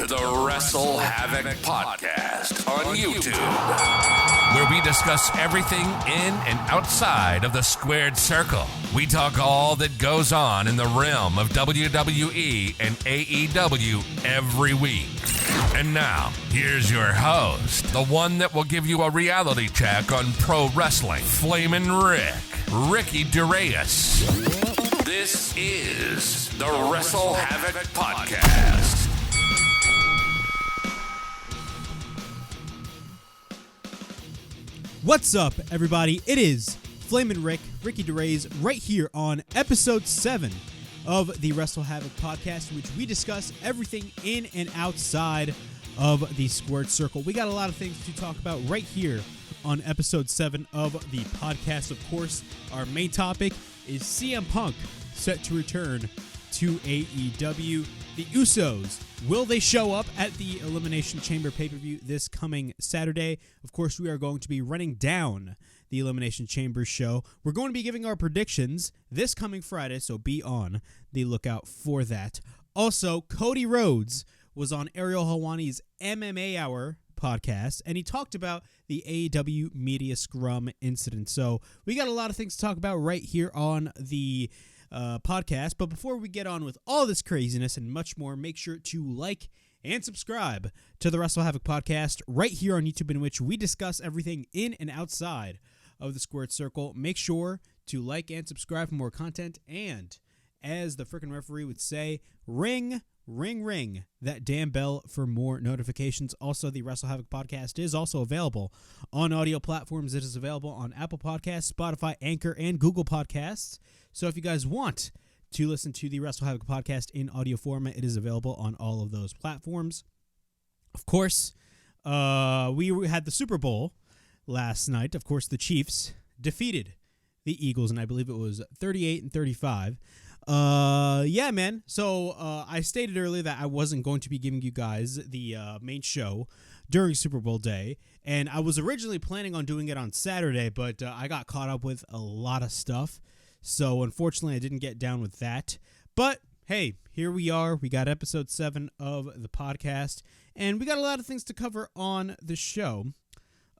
to the WrestleHavoc Podcast on YouTube, where we discuss everything in and outside of the squared circle. We talk all that goes on in the realm of WWE and AEW every week. And now, here's your host, the one that will give you a reality check on pro wrestling, Flamin' Ricky DeReyes. This is the WrestleHavoc Podcast. What's up, everybody? It is Flamin' Ricky DeReyes, right here on episode 7 of the WrestleHavoc Podcast, in which we discuss everything in and outside of the squared circle. We got a lot of things to talk about right here on episode 7 of the podcast. Of course, our main topic is CM Punk set to return to AEW. The Usos, will they show up at the Elimination Chamber pay-per-view this coming Saturday? Of course, we are going to be running down the Elimination Chamber show. We're going to be giving our predictions this coming Friday, so be on the lookout for that. Also, Cody Rhodes was on Ariel Helwani's MMA Hour podcast, and he talked about the AEW Media Scrum incident. So we got a lot of things to talk about right here on the podcast. But before we get on with all this craziness and much more, make sure to like and subscribe to the WrestleHavoc Podcast right here on YouTube, in which we discuss everything in and outside of the squared circle. Make sure to like and subscribe for more content, and as the frickin' referee would say, ring that damn bell for more notifications. Also, the WrestleHavoc Podcast is also available on audio platforms. It is available on Apple Podcasts, Spotify, Anchor, and Google Podcasts. So if you guys want to listen to the WrestleHavoc Podcast in audio format, it is available on all of those platforms. Of course, we had the Super Bowl last night. Of course, the Chiefs defeated the Eagles, and I believe it was 38-35. Yeah, man. So I stated earlier that I wasn't going to be giving you guys the main show during Super Bowl day, and I was originally planning on doing it on Saturday, but I got caught up with a lot of stuff, so unfortunately I didn't get down with that. But hey, here we are. We got episode 7 of the podcast, and we got a lot of things to cover on the show.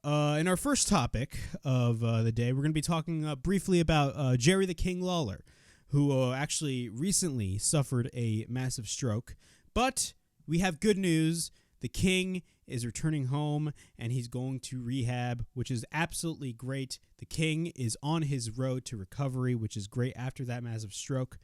In our first topic of the day, we're going to be talking briefly about Jerry the King Lawler, who actually recently suffered a massive stroke. But we have good news. The King is returning home, and he's going to rehab, which is absolutely great. The King is on his road to recovery, which is great after that massive stroke.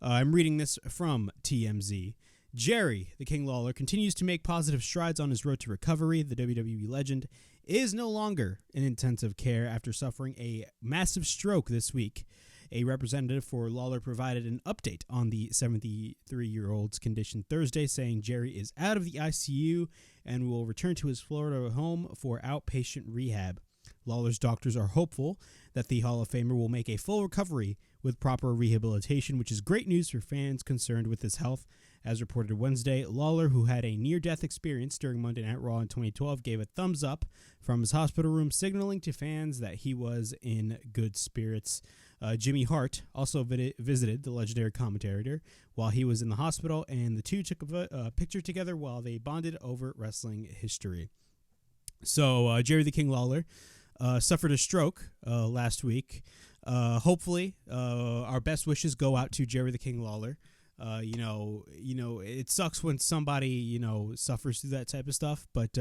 I'm reading this from TMZ. Jerry, the King Lawler, continues to make positive strides on his road to recovery. The WWE legend is no longer in intensive care after suffering a massive stroke this week. A representative for Lawler provided an update on the 73-year-old's condition Thursday, saying Jerry is out of the ICU and will return to his Florida home for outpatient rehab. Lawler's doctors are hopeful that the Hall of Famer will make a full recovery with proper rehabilitation, which is great news for fans concerned with his health. As reported Wednesday, Lawler, who had a near-death experience during Monday Night Raw in 2012, gave a thumbs up from his hospital room, signaling to fans that he was in good spirits. Jimmy Hart also visited the legendary commentator while he was in the hospital, and the two took a picture together while they bonded over wrestling history. So Jerry the King Lawler suffered a stroke last week. Hopefully, our best wishes go out to Jerry the King Lawler. You know, it sucks when somebody, suffers through that type of stuff, but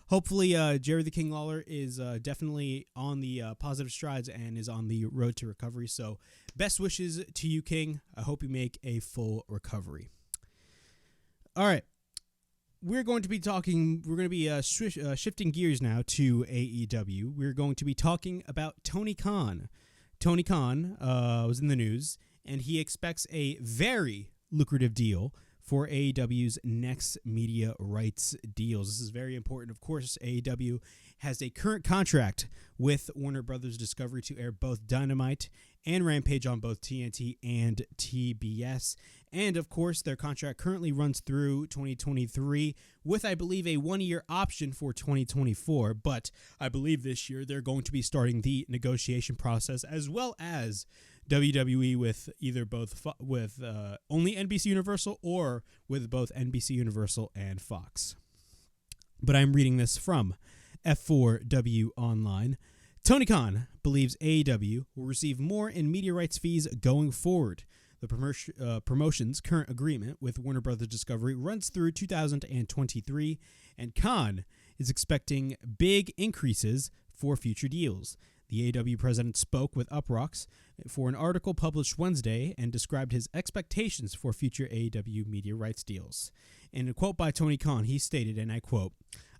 hopefully Jerry the King Lawler is definitely on the positive strides and is on the road to recovery. So best wishes to you, King. I hope you make a full recovery. All right. We're going to be shifting gears now to AEW. We're going to be talking about Tony Khan. Tony Khan was in the news, and he expects a very lucrative deal for AEW's next media rights deals. This is very important. Of course, AEW has a current contract with Warner Brothers Discovery to air both Dynamite and Rampage on both TNT and TBS. And, of course, their contract currently runs through 2023 with, I believe, a one-year option for 2024. But I believe this year they're going to be starting the negotiation process as well as WWE with either with only NBC Universal or with both NBC Universal and Fox. But I'm reading this from F4W Online. Tony Khan believes AEW will receive more in media rights fees going forward. The promotion's current agreement with Warner Bros. Discovery runs through 2023, and Khan is expecting big increases for future deals. The AEW president spoke with Uproxx for an article published Wednesday and described his expectations for future AEW media rights deals. In a quote by Tony Khan, he stated, and I quote,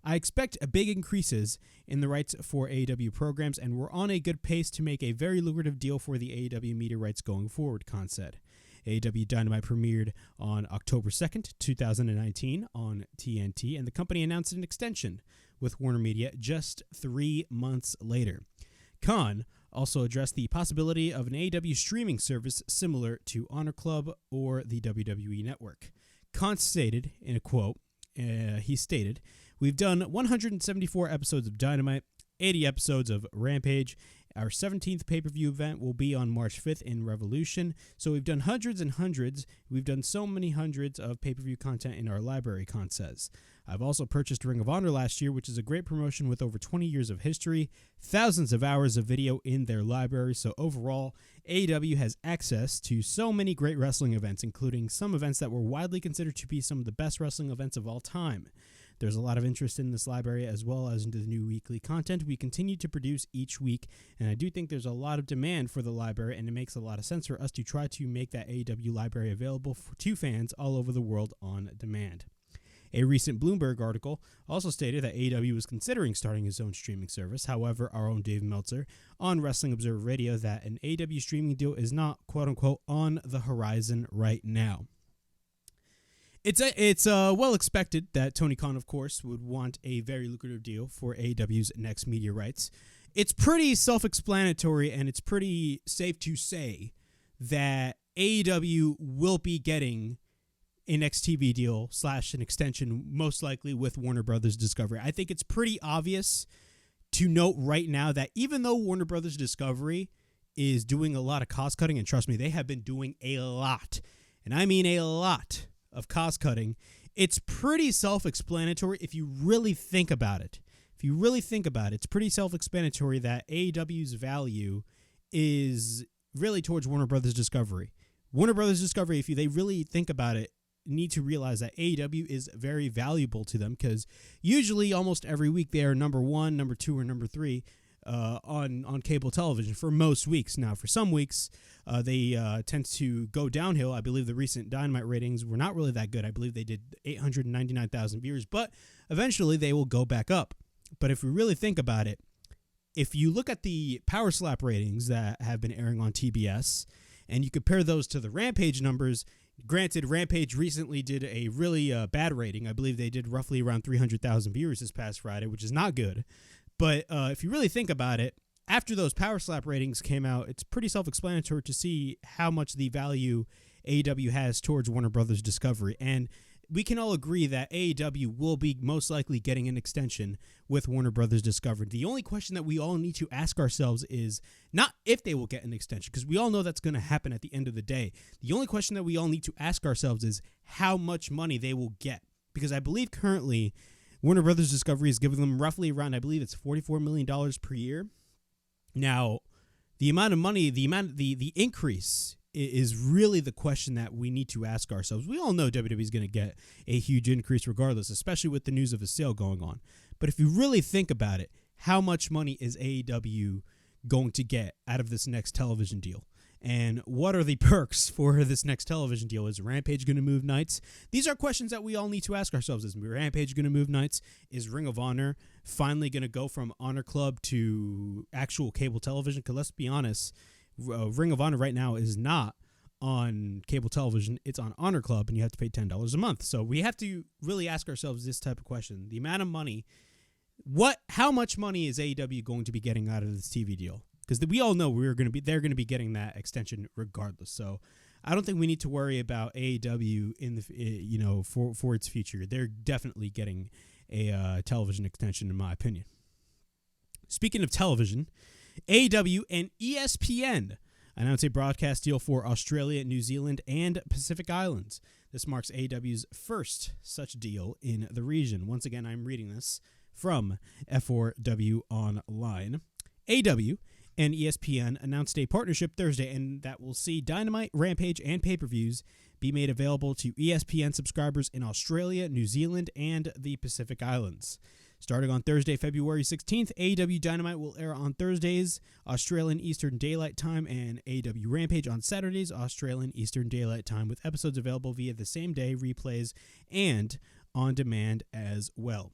"I expect a big increases in the rights for AEW programs, and we're on a good pace to make a very lucrative deal for the AEW media rights going forward," Khan said. AEW Dynamite premiered on October 2nd, 2019 on TNT, and the company announced an extension with Warner Media just 3 months later. Khan also addressed the possibility of an AEW streaming service similar to Honor Club or the WWE Network. Khan stated, in a quote, he stated, "We've done 174 episodes of Dynamite, 80 episodes of Rampage. Our 17th pay-per-view event will be on March 5th in Revolution. So we've done hundreds and hundreds. We've done so many hundreds of pay-per-view content in our library," Khan says. "I've also purchased Ring of Honor last year, which is a great promotion with over 20 years of history, thousands of hours of video in their library. So overall, AEW has access to so many great wrestling events, including some events that were widely considered to be some of the best wrestling events of all time. There's a lot of interest in this library as well as into the new weekly content we continue to produce each week, and I do think there's a lot of demand for the library, and it makes a lot of sense for us to try to make that AEW library available to fans all over the world on demand." A recent Bloomberg article also stated that AEW was considering starting his own streaming service. However, our own Dave Meltzer on Wrestling Observer Radio that an AEW streaming deal is not, quote-unquote, on the horizon right now. It's well expected that Tony Khan, of course, would want a very lucrative deal for AEW's next media rights. It's pretty self-explanatory, and it's pretty safe to say that AEW will be getting a next TV deal / an extension, most likely with Warner Bros. Discovery. I think it's pretty obvious to note right now that even though Warner Bros. Discovery is doing a lot of cost cutting, and trust me, they have been doing a lot, and I mean a lot of cost cutting, it's pretty self-explanatory if you really think about it. It's pretty self-explanatory that AEW's value is really towards Warner Bros. Discovery. Warner Bros. Discovery, if they really think about it, need to realize that AEW is very valuable to them because usually almost every week they are number 1, number 2, or number 3 on cable television for most weeks. Now, for some weeks, they tend to go downhill. I believe the recent Dynamite ratings were not really that good. I believe they did 899,000 viewers, but eventually they will go back up. But if we really think about it, if you look at the Power Slap ratings that have been airing on TBS and you compare those to the Rampage numbers, granted, Rampage recently did a really bad rating. I believe they did roughly around 300,000 viewers this past Friday, which is not good. But if you really think about it, after those Power Slap ratings came out, it's pretty self-explanatory to see how much the value AEW has towards Warner Bros. Discovery. And we can all agree that AEW will be most likely getting an extension with Warner Bros. Discovery. The only question that we all need to ask ourselves is not if they will get an extension, because we all know that's going to happen at the end of the day. The only question that we all need to ask ourselves is how much money they will get. Because I believe currently Warner Bros. Discovery is giving them roughly around, I believe it's $44 million per year. Now, the amount of money, the increase is really the question that we need to ask ourselves. We all know WWE is going to get a huge increase regardless, especially with the news of a sale going on. But if you really think about it, how much money is AEW going to get out of this next television deal? And what are the perks for this next television deal? Is Rampage going to move nights? These are questions that we all need to ask ourselves. Is Rampage going to move nights? Is Ring of Honor finally going to go from Honor Club to actual cable television? Because let's be honest, Ring of Honor right now is not on cable television. It's on Honor Club, and you have to pay $10 a month. So we have to really ask ourselves this type of question. The amount of money, how much money is AEW going to be getting out of this TV deal? Because we all know they're going to be getting that extension regardless. So I don't think we need to worry about AEW in the for its future. They're definitely getting a television extension, in my opinion. Speaking of television, AEW and ESPN announced a broadcast deal for Australia, New Zealand, and Pacific Islands. This marks AEW's first such deal in the region. Once again, I'm reading this from F4W Online. AEW and ESPN announced a partnership Thursday, and that will see Dynamite, Rampage, and pay-per-views be made available to ESPN subscribers in Australia, New Zealand, and the Pacific Islands. Starting on Thursday, February 16th, AEW Dynamite will air on Thursdays, Australian Eastern Daylight Time, and AEW Rampage on Saturdays, Australian Eastern Daylight Time, with episodes available via the same day replays and on demand as well.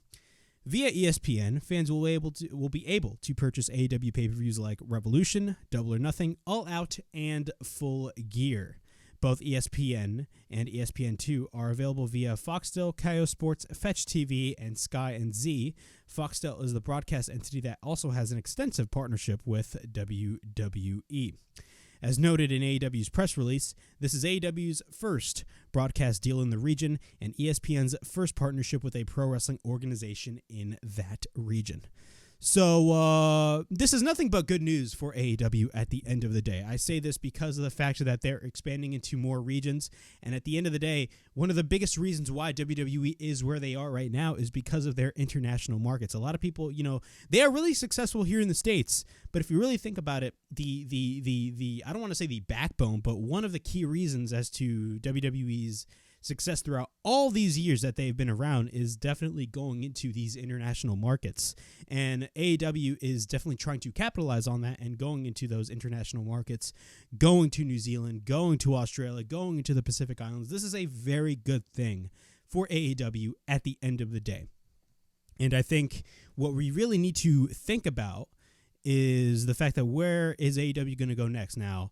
Via ESPN, fans will be able to purchase AEW pay-per-views like Revolution, Double or Nothing, All Out, and Full Gear. Both ESPN and ESPN2 are available via Foxtel, Kayo Sports, Fetch TV, and Sky and Z. Foxtel is the broadcast entity that also has an extensive partnership with WWE. As noted in AEW's press release, this is AEW's first broadcast deal in the region and ESPN's first partnership with a pro wrestling organization in that region. So this is nothing but good news for AEW at the end of the day. I say this because of the fact that they're expanding into more regions. And at the end of the day, one of the biggest reasons why WWE is where they are right now is because of their international markets. A lot of people, they are really successful here in the States. But if you really think about it, the I don't want to say the backbone, but one of the key reasons as to WWE's success throughout all these years that they've been around is definitely going into these international markets. And AEW is definitely trying to capitalize on that and going into those international markets, going to New Zealand, going to Australia, going into the Pacific Islands. This is a very good thing for AEW at the end of the day. And I think what we really need to think about is the fact that where is AEW going to go next? Now,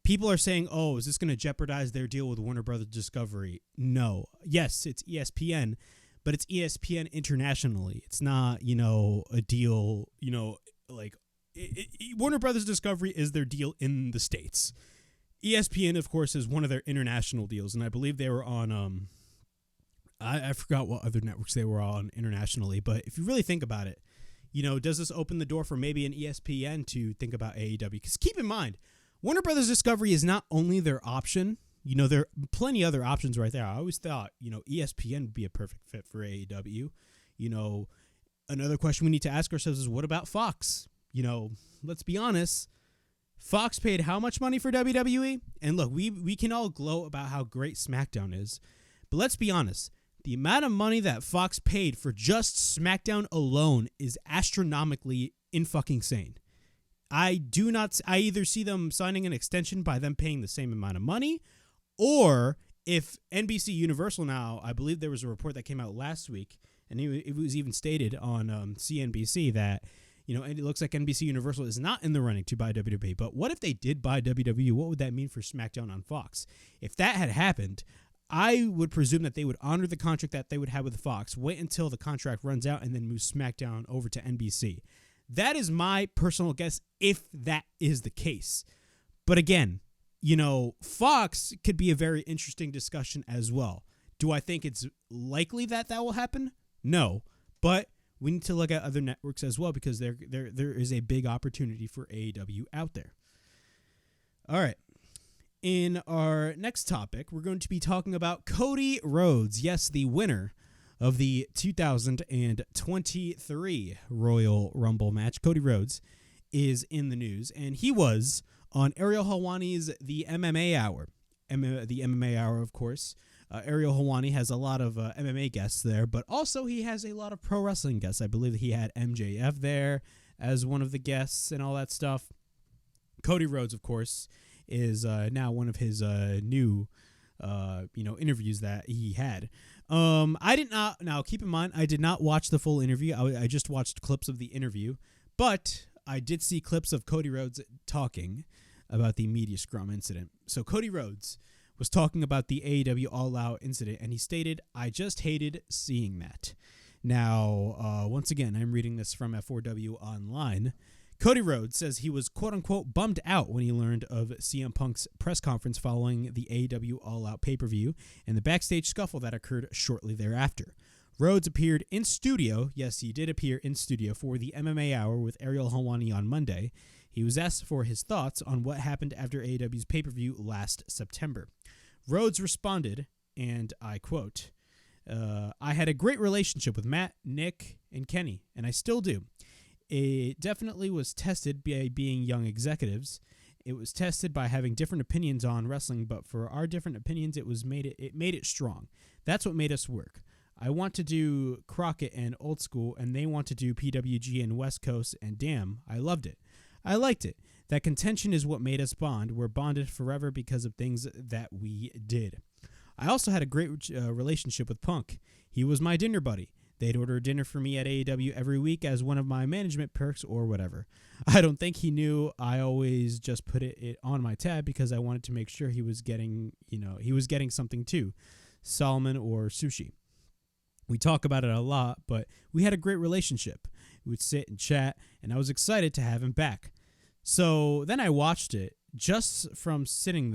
people are saying, oh, is this going to jeopardize their deal with Warner Brothers Discovery? No. Yes, it's ESPN, but it's ESPN internationally. It's not, a deal, Warner Brothers Discovery is their deal in the States. ESPN, of course, is one of their international deals, and I believe they were on, I forgot what other networks they were on internationally, but if you really think about it, does this open the door for maybe an ESPN to think about AEW? Because keep in mind, Warner Brothers Discovery is not only their option. There are plenty other options right there. I always thought, ESPN would be a perfect fit for AEW. Another question we need to ask ourselves is, what about Fox? Let's be honest. Fox paid how much money for WWE? And look, we can all gloat about how great SmackDown is. But let's be honest. The amount of money that Fox paid for just SmackDown alone is astronomically insane. I either see them signing an extension by them paying the same amount of money, or if NBC Universal now, I believe there was a report that came out last week, and it was even stated on CNBC that, it looks like NBC Universal is not in the running to buy WWE. But what if they did buy WWE? What would that mean for SmackDown on Fox? If that had happened, I would presume that they would honor the contract that they would have with Fox, wait until the contract runs out, and then move SmackDown over to NBC. That is my personal guess if that is the case. But again, Fox could be a very interesting discussion as well. Do I think it's likely that will happen? No. But we need to look at other networks as well because there is a big opportunity for AEW out there. All right. In our next topic, we're going to be talking about Cody Rhodes. Yes, the winner of the 2023 Royal Rumble match. Cody Rhodes is in the news, and he was on Ariel Helwani's The MMA Hour. The MMA Hour, of course. Ariel Helwani has a lot of MMA guests there, but also he has a lot of pro wrestling guests. I believe he had MJF there as one of the guests and all that stuff. Cody Rhodes, of course, is now one of his new interviews that he had. I did not. Now, keep in mind, I did not watch the full interview. I just watched clips of the interview, but I did see clips of Cody Rhodes talking about the media scrum incident. So Cody Rhodes was talking about the AEW All Out incident, and he stated, "I just hated seeing that." Now, once again, I'm reading this from F4W Online. Cody Rhodes says he was quote-unquote bummed out when he learned of CM Punk's press conference following the AEW All Out pay-per-view and the backstage scuffle that occurred shortly thereafter. Rhodes appeared in studio, yes, he did appear in studio for the MMA Hour with Ariel Helwani on Monday. He was asked for his thoughts on what happened after AEW's pay-per-view last September. Rhodes responded, and I quote, I had a great relationship with Matt, Nick, and Kenny, and I still do. It definitely was tested by being young executives. It was tested by having different opinions on wrestling, but for our different opinions, it made it strong. That's what made us work. I want to do Crockett and Old School, and they want to do PWG and West Coast, and damn, I loved it. I liked it. That contention is what made us bond. We're bonded forever because of things that we did. I also had a great relationship with Punk. He was my dinner buddy. They'd order dinner for me at AEW every week as one of my management perks or whatever. I don't think he knew I always just put it on my tab because I wanted to make sure he was getting something too, salmon or sushi. We talk about it a lot, but we had a great relationship. We would sit and chat, and I was excited to have him back. So then I watched it. Just from my sitting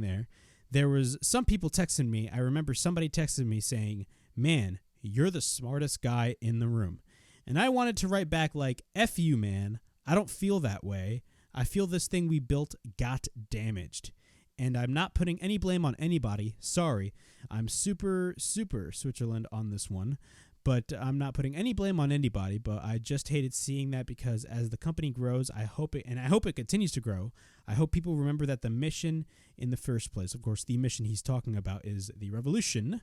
there, there was some people texting me. I remember somebody texted me saying, "Man, you're the smartest guy in the room." And I wanted to write back like, "F you, man. I don't feel that way. I feel this thing we built got damaged. And I'm not putting any blame on anybody. Sorry. I'm super Switzerland on this one. But I'm not putting any blame on anybody, but I just hated seeing that because as the company grows, I hope it continues to grow. I hope people remember that the mission in the first place, of course, the mission he's talking about is the revolution.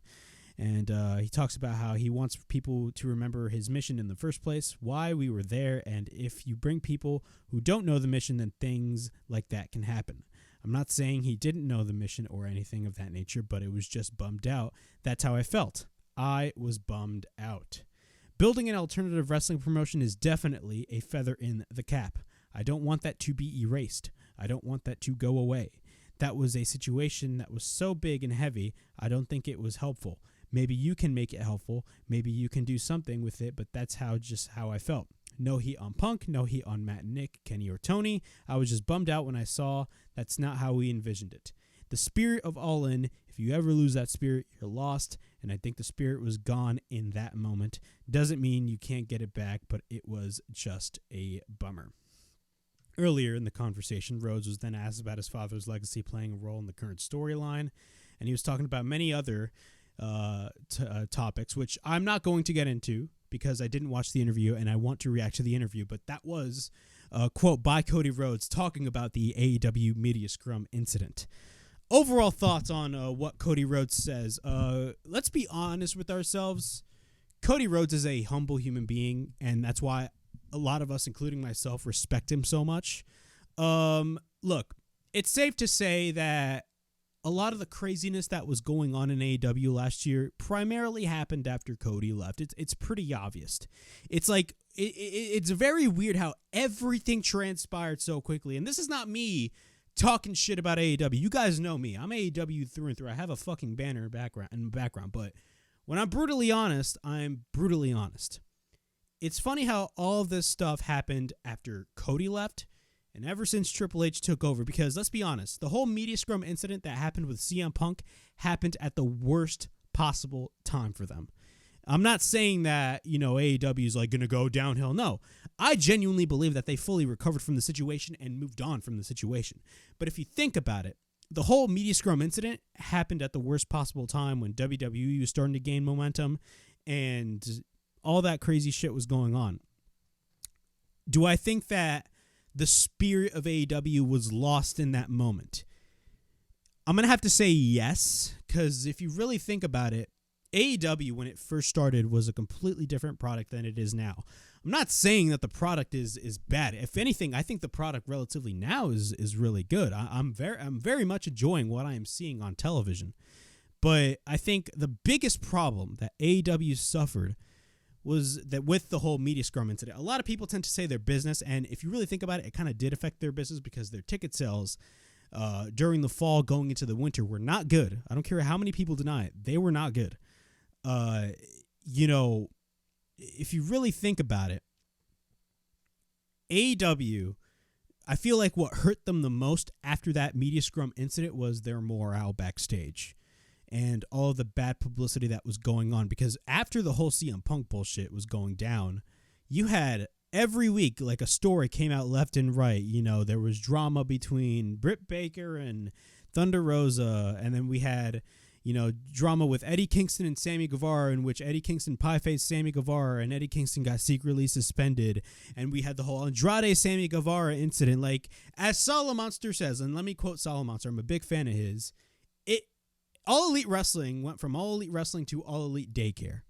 And he talks about how he wants people to remember his mission in the first place, why we were there, and if you bring people who don't know the mission, then things like that can happen. I'm not saying he didn't know the mission or anything of that nature, but it was just bummed out. That's how I felt. I was bummed out. Building an alternative wrestling promotion is definitely a feather in the cap. I don't want that to be erased. I don't want that to go away. That was a situation that was so big and heavy, I don't think it was helpful. Maybe you can make it helpful. Maybe you can do something with it, but that's just how I felt. No heat on Punk, no heat on Matt and Nick, Kenny or Tony. I was just bummed out when I saw that's not how we envisioned it. The spirit of All In, if you ever lose that spirit, you're lost, and I think the spirit was gone in that moment. Doesn't mean you can't get it back, but it was just a bummer. Earlier in the conversation, Rhodes was then asked about his father's legacy playing a role in the current storyline, and he was talking about many other topics, which I'm not going to get into because I didn't watch the interview and I want to react to the interview, but that was a quote by Cody Rhodes talking about the AEW Media Scrum incident. Overall thoughts on what Cody Rhodes says. Let's be honest with ourselves. Cody Rhodes is a humble human being, and that's why a lot of us, including myself, respect him so much. Look, it's safe to say that a lot of the craziness that was going on in AEW last year primarily happened after Cody left. It's pretty obvious. It's like it's very weird how everything transpired so quickly. And this is not me talking shit about AEW. You guys know me. I'm AEW through and through. I have a fucking banner in the background. But when I'm brutally honest, I'm brutally honest. It's funny how all of this stuff happened after Cody left and ever since Triple H took over, because let's be honest, the whole Media Scrum incident that happened with CM Punk happened at the worst possible time for them. I'm not saying that, AEW is like going to go downhill. No, I genuinely believe that they fully recovered from the situation and moved on from the situation. But if you think about it, the whole Media Scrum incident happened at the worst possible time when WWE was starting to gain momentum and all that crazy shit was going on. Do I think that the spirit of AEW was lost in that moment? I'm going to have to say yes, because if you really think about it, AEW, when it first started, was a completely different product than it is now. I'm not saying that the product is bad. If anything, I think the product relatively now is really good. I'm very much enjoying what I am seeing on television. But I think the biggest problem that AEW suffered was that with the whole Media Scrum incident, a lot of people tend to say their business, and if you really think about it, it kind of did affect their business because their ticket sales during the fall going into the winter were not good. I don't care how many people deny it. They were not good. If you really think about it, AEW, I feel like what hurt them the most after that Media Scrum incident was their morale backstage and all of the bad publicity that was going on. Because after the whole CM Punk bullshit was going down, you had every week, like a story came out left and right. You know, there was drama between Britt Baker and Thunder Rosa, and then we had, you know, drama with Eddie Kingston and Sammy Guevara, in which Eddie Kingston pie-faced Sammy Guevara, and Eddie Kingston got secretly suspended. And we had the whole Andrade Sammy Guevara incident. Like, as Solomonster says, and let me quote Solomonster, I'm a big fan of his, All Elite Wrestling went from All Elite Wrestling to All Elite Daycare.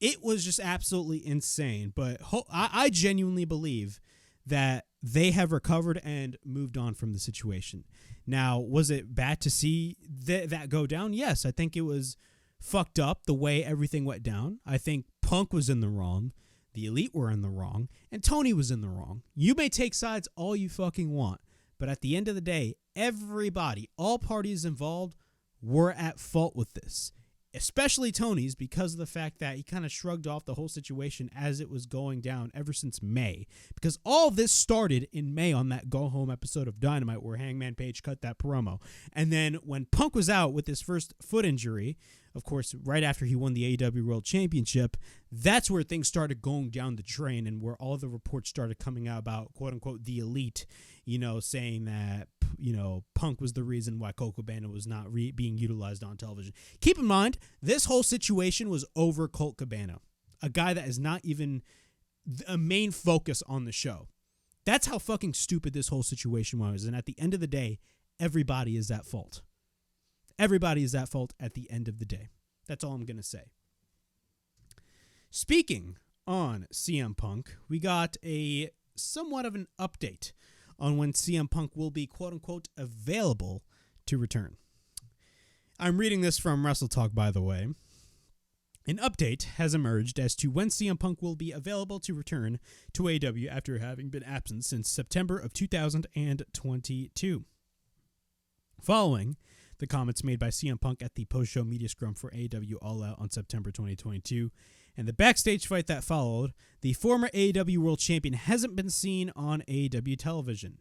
It was just absolutely insane. But I genuinely believe that they have recovered and moved on from the situation. Now, was it bad to see that go down? Yes, I think it was fucked up the way everything went down. I think Punk was in the wrong, the Elite were in the wrong, and Tony was in the wrong. You may take sides all you fucking want, but at the end of the day, everybody, all parties involved, were at fault with this. Especially Tony's, because of the fact that he kind of shrugged off the whole situation as it was going down ever since May. Because all this started in May on that Go Home episode of Dynamite where Hangman Page cut that promo. And then when Punk was out with his first foot injury, of course, right after he won the AEW World Championship, that's where things started going down the drain and where all the reports started coming out about, quote-unquote, the Elite, you know, saying that, you know, Punk was the reason why Colt Cabana was not being utilized on television. Keep in mind, this whole situation was over Colt Cabana, a guy that is not even a main focus on the show. That's how fucking stupid this whole situation was. And at the end of the day, everybody is at fault. Everybody is at fault at the end of the day. That's all I'm going to say. Speaking on CM Punk, we got a somewhat of an update on when CM Punk will be, quote-unquote, available to return. I'm reading this from Wrestle Talk, by the way. An update has emerged as to when CM Punk will be available to return to AEW after having been absent since September of 2022. Following the comments made by CM Punk at the post-show media scrum for AEW All Out on September 2022, and the backstage fight that followed, the former AEW World Champion hasn't been seen on AEW television.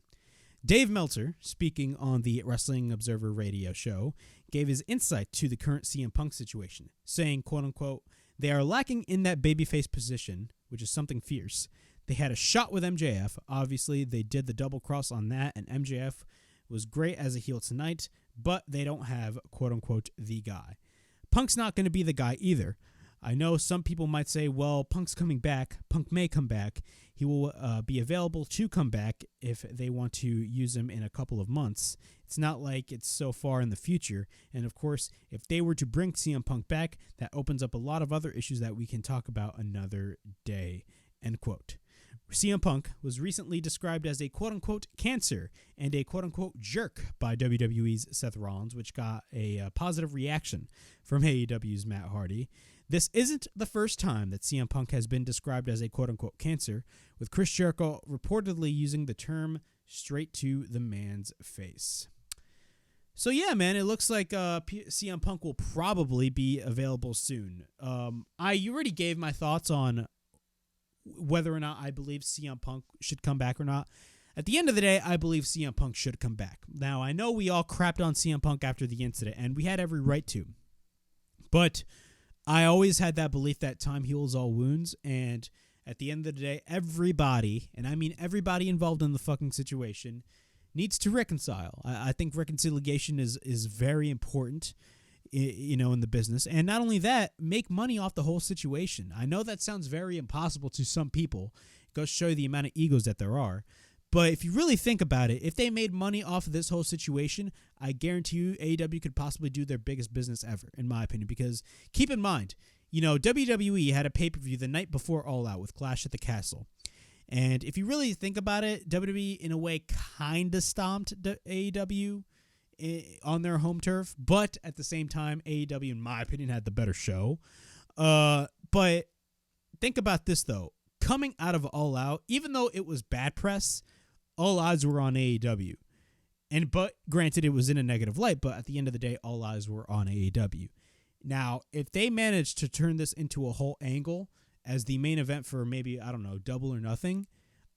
Dave Meltzer, speaking on the Wrestling Observer radio show, gave his insight to the current CM Punk situation, saying, quote-unquote, they are lacking in that babyface position, which is something fierce. They had a shot with MJF. Obviously, they did the double cross on that, and MJF was great as a heel tonight, but they don't have, quote-unquote, the guy. Punk's not going to be the guy either. I know some people might say, well, Punk's coming back. Punk may come back. He will be available to come back if they want to use him in a couple of months. It's not like it's so far in the future. And, of course, if they were to bring CM Punk back, that opens up a lot of other issues that we can talk about another day, end quote. CM Punk was recently described as a quote-unquote cancer and a quote-unquote jerk by WWE's Seth Rollins, which got a positive reaction from AEW's Matt Hardy. This isn't the first time that CM Punk has been described as a quote-unquote cancer, with Chris Jericho reportedly using the term straight to the man's face. So yeah, man, it looks like CM Punk will probably be available soon. You already gave my thoughts on whether or not I believe CM Punk should come back or not. At the end of the day, I believe CM Punk should come back. Now, I know we all crapped on CM Punk after the incident, and we had every right to. But I always had that belief that time heals all wounds, and at the end of the day, everybody, and I mean everybody involved in the fucking situation, needs to reconcile. I think reconciliation is very important, you know, in the business. And not only that, make money off the whole situation. I know that sounds very impossible to some people. It goes to show you the amount of egos that there are. But if you really think about it, if they made money off of this whole situation, I guarantee you AEW could possibly do their biggest business ever, in my opinion. Because keep in mind, you know, WWE had a pay-per-view the night before All Out with Clash at the Castle. And if you really think about it, WWE, in a way, kind of stomped AEW on their home turf. But at the same time, AEW, in my opinion, had the better show. But think about this, though. Coming out of All Out, even though it was bad press, all eyes were on AEW. But granted, it was in a negative light, but at the end of the day, all eyes were on AEW. Now, if they managed to turn this into a whole angle as the main event for maybe, I don't know, Double or Nothing,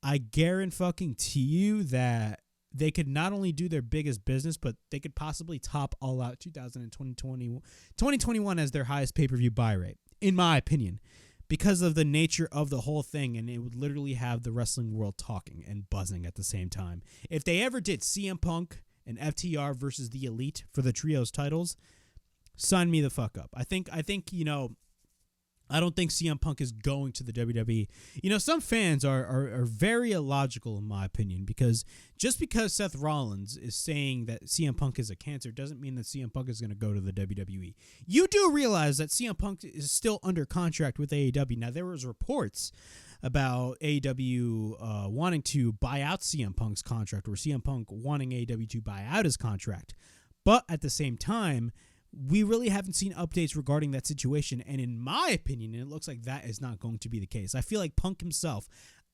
I guarantee you that they could not only do their biggest business, but they could possibly top All Out 2021 as their highest pay-per-view buy rate, in my opinion. because of the nature of the whole thing, and it would literally have the wrestling world talking and buzzing at the same time. If they ever did CM Punk and FTR versus the Elite for the trios titles, sign me the fuck up. I think I don't think CM Punk is going to the WWE. Some fans are very illogical in my opinion, because just because Seth Rollins is saying that CM Punk is a cancer doesn't mean that CM Punk is going to go to the WWE. You do realize that CM Punk is still under contract with AEW. Now, there was reports about AEW wanting to buy out CM Punk's contract, or CM Punk wanting AEW to buy out his contract. But at the same time, we really haven't seen updates regarding that situation, and in my opinion, it looks like that is not going to be the case. I feel like Punk himself,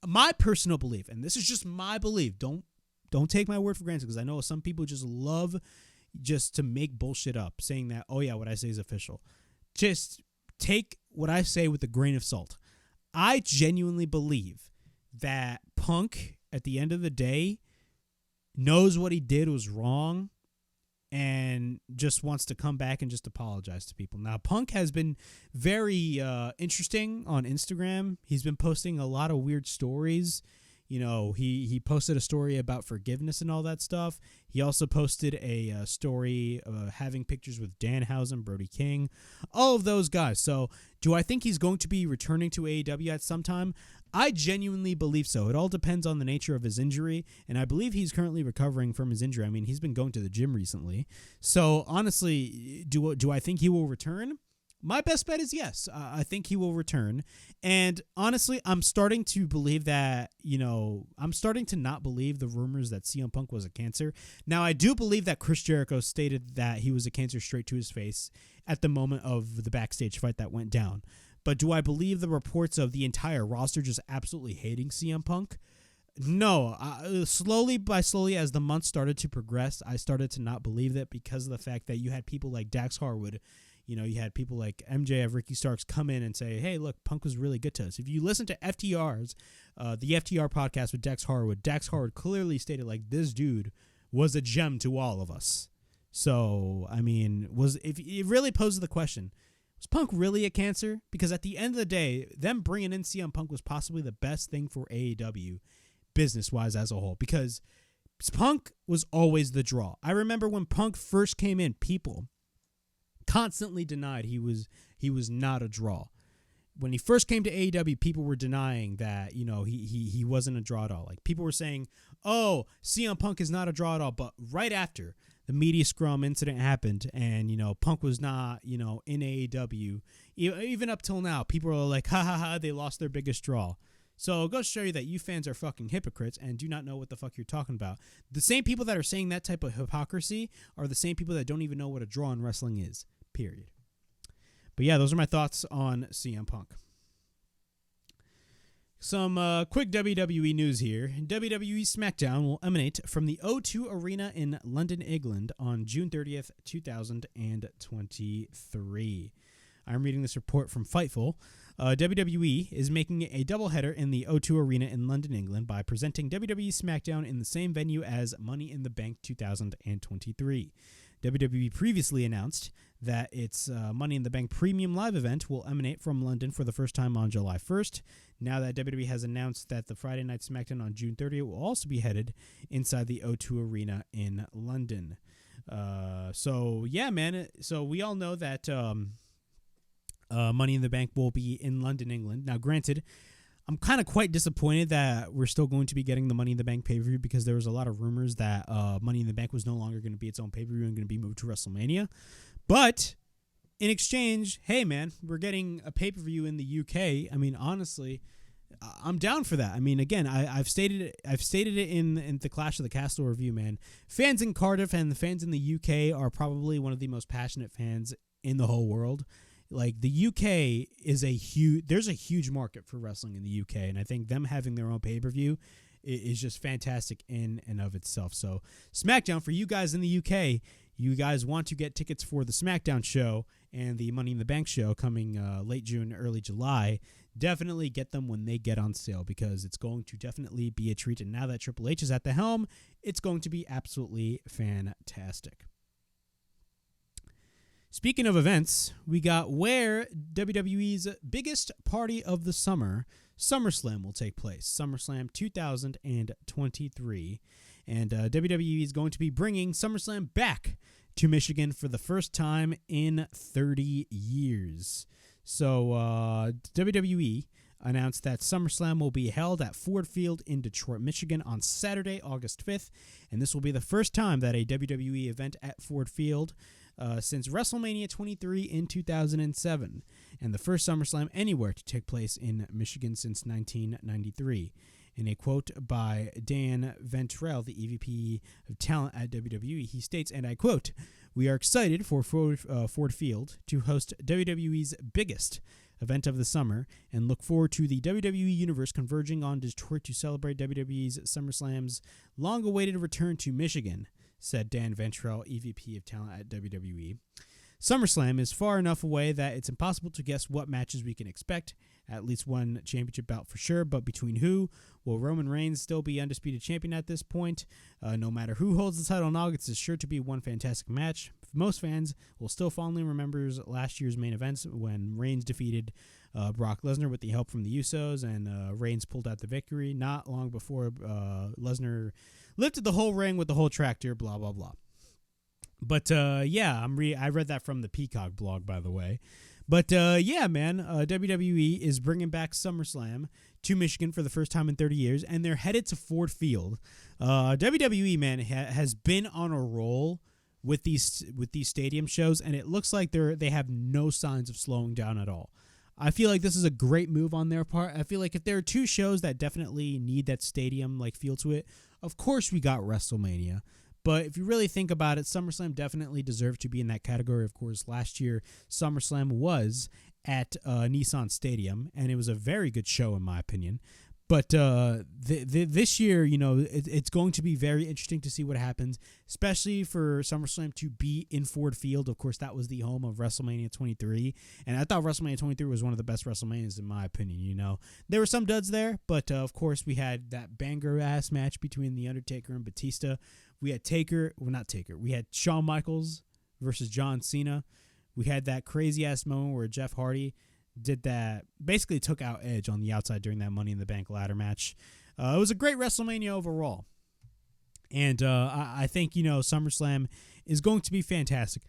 my personal belief, and this is just my belief, don't take my word for granted, because I know some people just love just to make bullshit up, saying that, oh yeah, what I say is official. Just take what I say with a grain of salt. I genuinely believe that Punk, at the end of the day, knows what he did was wrong, and just wants to come back and just apologize to people. Now, Punk has been very interesting on Instagram. He's been posting a lot of weird stories. He posted a story about forgiveness and all that stuff. He also posted a story having pictures with Danhausen, Brody King, all of those guys. So do I think he's going to be returning to AEW at some time? I genuinely believe so. It all depends on the nature of his injury, and I believe he's currently recovering from his injury. I mean, he's been going to the gym recently. So honestly, do I think he will return? My best bet is yes. I think he will return. And honestly, I'm starting to believe that, I'm starting to not believe the rumors that CM Punk was a cancer. Now, I do believe that Chris Jericho stated that he was a cancer straight to his face at the moment of the backstage fight that went down. But do I believe the reports of the entire roster just absolutely hating CM Punk? No. Slowly, as the months started to progress, I started to not believe that, because of the fact that you had people like Dax Harwood, you had people like MJF, Ricky Starks come in and say, hey, look, Punk was really good to us. If you listen to FTR's, the FTR podcast with Dax Harwood clearly stated, like, this dude was a gem to all of us. So, I mean, if it really poses the question, was Punk really a cancer? Because at the end of the day, them bringing in CM Punk was possibly the best thing for AEW business-wise as a whole, because Punk was always the draw. I remember when Punk first came in, people constantly denied he was not a draw. When he first came to AEW, people were denying that, he wasn't a draw at all. Like, people were saying, oh, CM Punk is not a draw at all. But right after the media scrum incident happened, and, Punk was not, in AEW, even up till now, people are like, ha ha ha, they lost their biggest draw. So it goes to show you that you fans are fucking hypocrites and do not know what the fuck you're talking about. The same people that are saying that type of hypocrisy are the same people that don't even know what a draw in wrestling is, period. But yeah, those are my thoughts on CM Punk. Some quick WWE news here. WWE SmackDown will emanate from the O2 Arena in London, England on June 30th, 2023. I'm reading this report from Fightful. WWE is making a doubleheader in the O2 Arena in London, England by presenting WWE SmackDown in the same venue as Money in the Bank 2023. WWE previously announced that its Money in the Bank Premium Live event will emanate from London for the first time on July 1st. Now that WWE has announced that the Friday Night SmackDown on June 30th will also be headed inside the O2 Arena in London. So, yeah, man. So we all know that Money in the Bank will be in London, England. Now, granted, I'm kind of quite disappointed that we're still going to be getting the Money in the Bank pay-per-view, because there was a lot of rumors that Money in the Bank was no longer going to be its own pay-per-view and going to be moved to WrestleMania. But in exchange, hey, man, we're getting a pay-per-view in the UK. I mean, honestly, I'm down for that. I mean, again, I've stated it in the Clash of the Castle review, man. Fans in Cardiff and the fans in the UK are probably one of the most passionate fans in the whole world. Like, the UK is there's a huge market for wrestling in the UK, and I think them having their own pay-per-view is just fantastic in and of itself. So, SmackDown, for you guys in the UK, you guys want to get tickets for the SmackDown show and the Money in the Bank show coming late June, early July, definitely get them when they get on sale, because it's going to definitely be a treat. And now that Triple H is at the helm, it's going to be absolutely fantastic. Speaking of events, we got where WWE's biggest party of the summer, SummerSlam, will take place. SummerSlam 2023. And WWE is going to be bringing SummerSlam back to Michigan for the first time in 30 years. So WWE announced that SummerSlam will be held at Ford Field in Detroit, Michigan on Saturday, August 5th. And this will be the first time that a WWE event at Ford Field since WrestleMania 23 in 2007, and the first SummerSlam anywhere to take place in Michigan since 1993. In a quote by Dan Ventrell, the EVP of Talent at WWE, he states, and I quote, "We are excited for Ford Field to host WWE's biggest event of the summer and look forward to the WWE Universe converging on Detroit to celebrate WWE's SummerSlam's long-awaited return to Michigan," said Dan Ventrell, EVP of Talent at WWE. SummerSlam is far enough away that it's impossible to guess what matches we can expect. At least one championship bout for sure, but between who? Will Roman Reigns still be undisputed champion at this point? No matter who holds the title in August, it's sure to be one fantastic match. Most fans will still fondly remember last year's main events when Reigns defeated Brock Lesnar with the help from the Usos, and Reigns pulled out the victory not long before Lesnar lifted the whole ring with the whole tractor, blah, blah, blah. But, yeah, I read that from the Peacock blog, by the way. But, yeah, man, WWE is bringing back SummerSlam to Michigan for the first time in 30 years, and they're headed to Ford Field. WWE, man, has been on a roll with these stadium shows, and it looks like they have no signs of slowing down at all. I feel like this is a great move on their part. I feel like if there are two shows that definitely need that stadium-like feel to it, of course we got WrestleMania. But if you really think about it, SummerSlam definitely deserves to be in that category. Of course, last year, SummerSlam was at Nissan Stadium, and it was a very good show, in my opinion. But this year, you know, it's going to be very interesting to see what happens, especially for SummerSlam to be in Ford Field. Of course, that was the home of WrestleMania 23, and I thought WrestleMania 23 was one of the best WrestleManias, in my opinion. You know, there were some duds there, but of course, we had that banger-ass match between The Undertaker and Batista. We had we had Shawn Michaels versus John Cena. We had that crazy-ass moment where Jeff Hardy did that, basically took out Edge on the outside during that Money in the Bank ladder match. It was a great WrestleMania overall. And I think, you know, SummerSlam is going to be fantastic,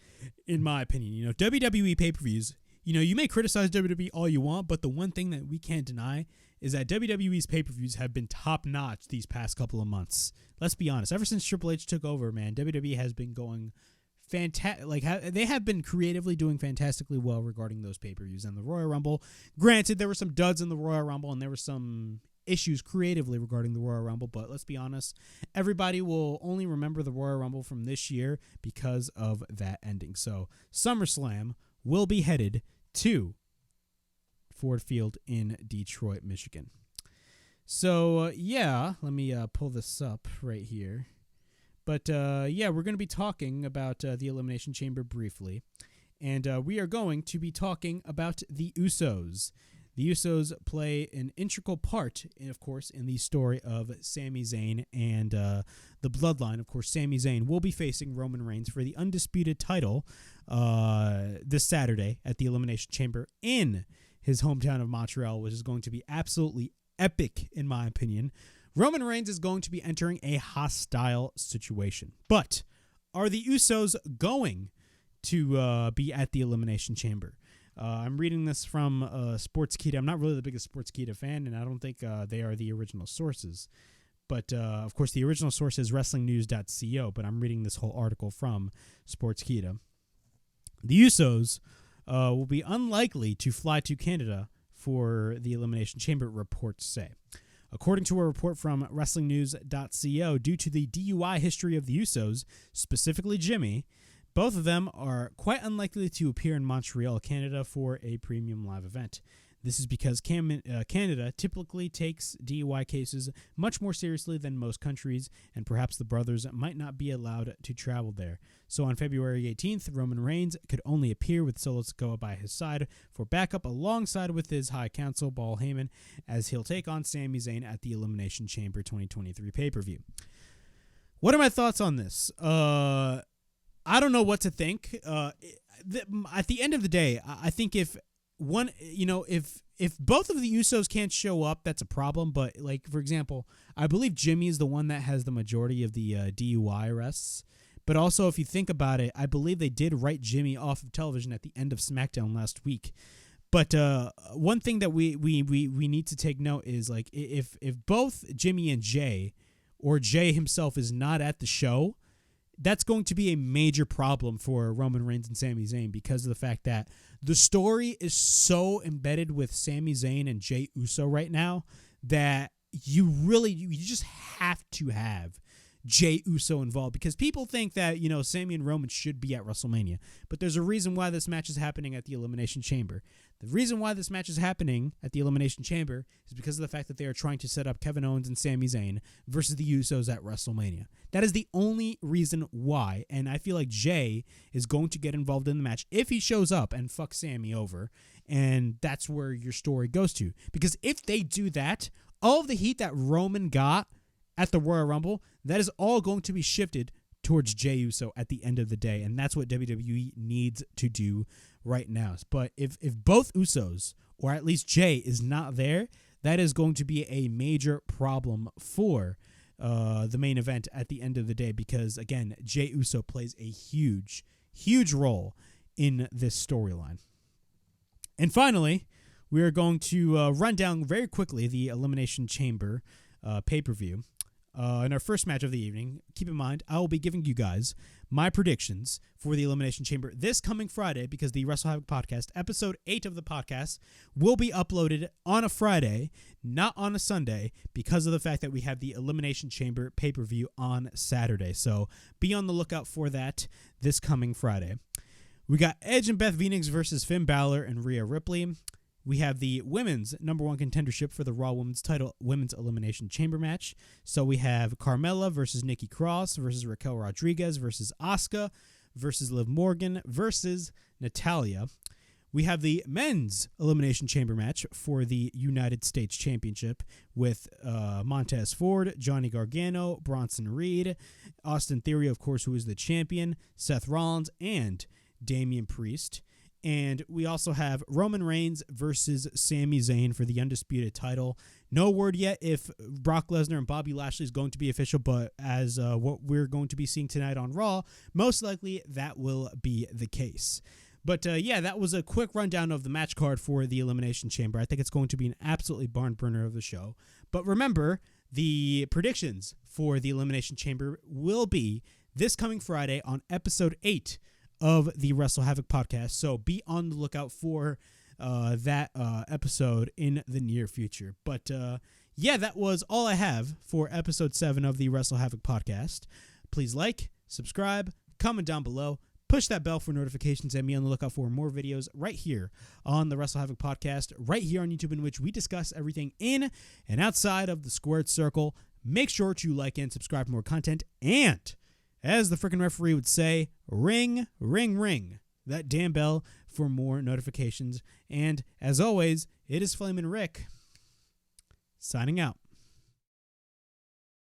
in my opinion. You know, WWE pay-per-views, you know, you may criticize WWE all you want, but the one thing that we can't deny is that WWE's pay-per-views have been top-notch these past couple of months. Let's be honest. Ever since Triple H took over, man, WWE has been going fantastic. Like, they have been creatively doing fantastically well regarding those pay-per-views. And the Royal Rumble, granted, there were some duds in the Royal Rumble, and there were some issues creatively regarding the Royal Rumble, but let's be honest, everybody will only remember the Royal Rumble from this year because of that ending. So SummerSlam will be headed to Ford Field in Detroit, Michigan. So, yeah, let me pull this up right here. But, yeah, we're going to be talking about the Elimination Chamber briefly. And we are going to be talking about the Usos. The Usos play an integral part, of course, in the story of Sami Zayn and the Bloodline. Of course, Sami Zayn will be facing Roman Reigns for the undisputed title this Saturday at the Elimination Chamber in his hometown of Montreal, which is going to be absolutely epic, in my opinion. Roman Reigns is going to be entering a hostile situation. But are the Usos going to be at the Elimination Chamber? I'm reading this from Sportskeeda. I'm not really the biggest Sportskeeda fan, and I don't think they are the original sources. But, of course, the original source is WrestlingNews.co, but I'm reading this whole article from Sportskeeda. The Usos will be unlikely to fly to Canada for the Elimination Chamber, reports say. According to a report from WrestlingNews.co, due to the DUI history of the Usos, specifically Jimmy, both of them are quite unlikely to appear in Montreal, Canada for a premium live event. This is because Canada typically takes DUI cases much more seriously than most countries, and perhaps the brothers might not be allowed to travel there. So on February 18th, Roman Reigns could only appear with Solo Sikoa by his side for backup alongside with his High Council, Paul Heyman, as he'll take on Sami Zayn at the Elimination Chamber 2023 pay-per-view. What are my thoughts on this? I don't know what to think. at the end of the day, I think if one, if both of the Usos can't show up, that's a problem. But like, for example, I believe Jimmy is the one that has the majority of the DUI arrests. But also, if you think about it, I believe they did write Jimmy off of television at the end of SmackDown last week. But one thing that we need to take note is, like, if both Jimmy and Jay, or Jay himself, is not at the show, that's going to be a major problem for Roman Reigns and Sami Zayn, because of the fact that the story is so embedded with Sami Zayn and Jey Uso right now that you just have to have Jey Uso involved, because people think that, Sami and Roman should be at WrestleMania. But there's a reason why this match is happening at the Elimination Chamber. The reason why this match is happening at the Elimination Chamber is because of the fact that they are trying to set up Kevin Owens and Sami Zayn versus the Usos at WrestleMania. That is the only reason why, and I feel like Jey is going to get involved in the match if he shows up and fucks Sami over, and that's where your story goes to. Because if they do that, all of the heat that Roman got at the Royal Rumble, that is all going to be shifted towards Jey Uso at the end of the day, and that's what WWE needs to do right now. But if both Usos, or at least Jey, is not there, that is going to be a major problem for the main event at the end of the day, because, again, Jey Uso plays a huge, huge role in this storyline. And finally, we are going to run down very quickly the Elimination Chamber pay-per-view. In our first match of the evening, keep in mind, I will be giving you guys my predictions for the Elimination Chamber this coming Friday, because the WrestleHavoc Podcast, episode 8 of the podcast, will be uploaded on a Friday, not on a Sunday, because of the fact that we have the Elimination Chamber pay-per-view on Saturday. So be on the lookout for that this coming Friday. We got Edge and Beth Phoenix versus Finn Balor and Rhea Ripley. We have the women's number one contendership for the Raw Women's title women's Elimination Chamber match. So we have Carmella versus Nikki Cross versus Raquel Rodriguez versus Asuka versus Liv Morgan versus Natalya. We have the men's Elimination Chamber match for the United States Championship with Montez Ford, Johnny Gargano, Bronson Reed, Austin Theory, of course, who is the champion, Seth Rollins, and Damian Priest. And we also have Roman Reigns versus Sami Zayn for the Undisputed title. No word yet if Brock Lesnar and Bobby Lashley is going to be official, but as what we're going to be seeing tonight on Raw, most likely that will be the case. But yeah, that was a quick rundown of the match card for the Elimination Chamber. I think it's going to be an absolutely barn burner of the show. But remember, the predictions for the Elimination Chamber will be this coming Friday on episode 8 of the WrestleHavoc Podcast. So be on the lookout for that episode in the near future. But yeah, that was all I have for episode 7 of the WrestleHavoc Podcast. Please like, subscribe, comment down below, push that bell for notifications, and be on the lookout for more videos right here on the WrestleHavoc Podcast, right here on YouTube, in which we discuss everything in and outside of the squared circle. Make sure to like and subscribe for more content, and as the freaking referee would say, ring, ring, ring that damn bell for more notifications. And as always, it is Flamin' Rick signing out.